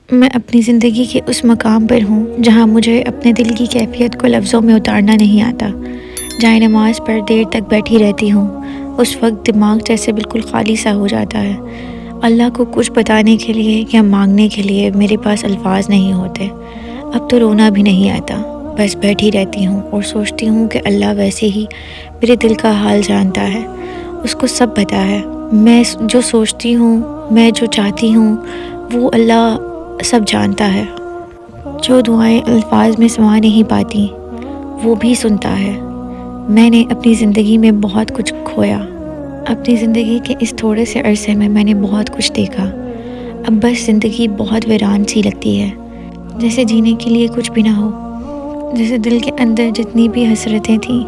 میں اپنی زندگی کے اس مقام پر ہوں جہاں مجھے اپنے دل کی کیفیت کو لفظوں میں اتارنا نہیں آتا۔ جائے نماز پر دیر تک بیٹھی رہتی ہوں، اس وقت دماغ جیسے بالکل خالی سا ہو جاتا ہے۔ اللہ کو کچھ بتانے کے لیے یا مانگنے کے لیے میرے پاس الفاظ نہیں ہوتے۔ اب تو رونا بھی نہیں آتا، بس بیٹھی رہتی ہوں اور سوچتی ہوں کہ اللہ ویسے ہی میرے دل کا حال جانتا ہے، اس کو سب پتہ ہے۔ میں جو سوچتی ہوں، میں جو چاہتی ہوں، وہ اللہ سب جانتا ہے۔ جو دعائیں الفاظ میں سما نہیں پاتی، وہ بھی سنتا ہے۔ میں نے اپنی زندگی میں بہت کچھ کھویا۔ اپنی زندگی کے اس تھوڑے سے عرصے میں نے بہت کچھ دیکھا۔ اب بس زندگی بہت ویران سی لگتی ہے، جیسے جینے کے لیے کچھ بھی نہ ہو، جیسے دل کے اندر جتنی بھی حسرتیں تھیں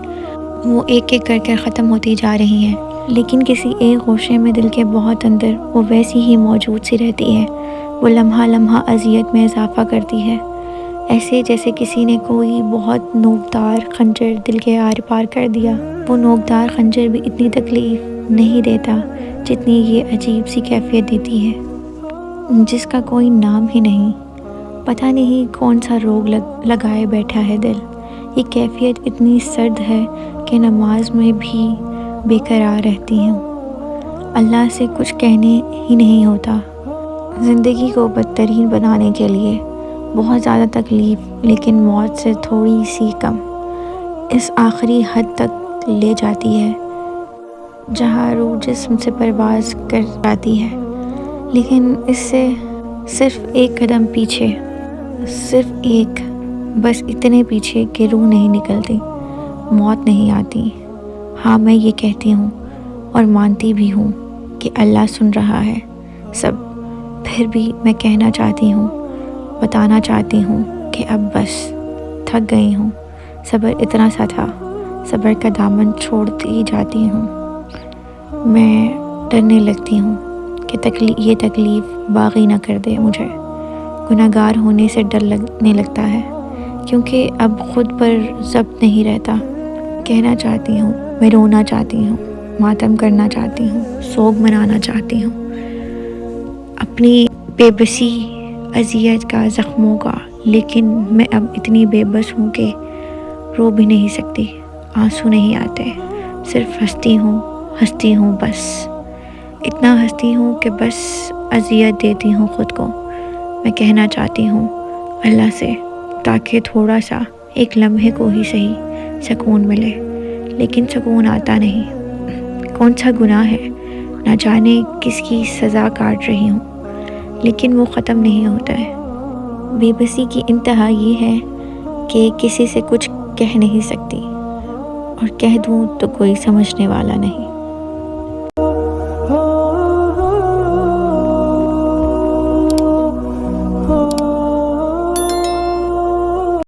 وہ ایک ایک کر ختم ہوتی جا رہی ہیں، لیکن کسی ایک گوشے میں دل کے بہت اندر وہ ویسی ہی موجود سی رہتی ہے۔ وہ لمحہ لمحہ اذیت میں اضافہ کرتی ہے، ایسے جیسے کسی نے کوئی بہت نوکدار خنجر دل کے آر پار کر دیا۔ وہ نوکدار خنجر بھی اتنی تکلیف نہیں دیتا جتنی یہ عجیب سی کیفیت دیتی ہے، جس کا کوئی نام ہی نہیں۔ پتہ نہیں کون سا روگ لگائے بیٹھا ہے دل۔ یہ کیفیت اتنی سرد ہے کہ نماز میں بھی بے قرار رہتی ہوں۔ اللہ سے کچھ کہنے ہی نہیں ہوتا۔ زندگی کو بدترین بنانے کے لیے بہت زیادہ تکلیف، لیکن موت سے تھوڑی سی کم، اس آخری حد تک لے جاتی ہے جہاں روح جسم سے پرواز کر جاتی ہے، لیکن اس سے صرف ایک قدم پیچھے، صرف ایک، بس اتنے پیچھے کہ روح نہیں نکلتی، موت نہیں آتی۔ ہاں، میں یہ کہتی ہوں اور مانتی بھی ہوں کہ اللہ سن رہا ہے سب، پھر بھی میں کہنا چاہتی ہوں، بتانا چاہتی ہوں کہ اب بس تھک گئی ہوں۔ صبر اتنا سا تھا، صبر کا دامن چھوڑتی جاتی ہوں۔ میں ڈرنے لگتی ہوں کہ یہ تکلیف باغی نہ کر دے مجھے۔ گناہگار ہونے سے ڈر لگنے لگتا ہے، کیونکہ اب خود پر ضبط نہیں رہتا۔ کہنا چاہتی ہوں، میں رونا چاہتی ہوں، ماتم کرنا چاہتی ہوں، سوگ منانا چاہتی ہوں، اپنی بے بسی، اذیت کا، زخموں کا، لیکن میں اب اتنی بے بس ہوں کہ رو بھی نہیں سکتی، آنسو نہیں آتے، صرف ہنستی ہوں بس، اتنا ہنستی ہوں کہ بس اذیت دیتی ہوں خود کو۔ میں کہنا چاہتی ہوں اللہ سے، تاکہ تھوڑا سا ایک لمحے کو ہی صحیح سکون ملے، لیکن سکون آتا نہیں۔ کون سا گناہ ہے، نہ جانے کس کی سزا کاٹ رہی ہوں، لیکن وہ ختم نہیں ہوتا ہے۔ بے بسی کی انتہا یہ ہے کہ کسی سے کچھ کہہ نہیں سکتی، اور کہہ دوں تو کوئی سمجھنے والا نہیں۔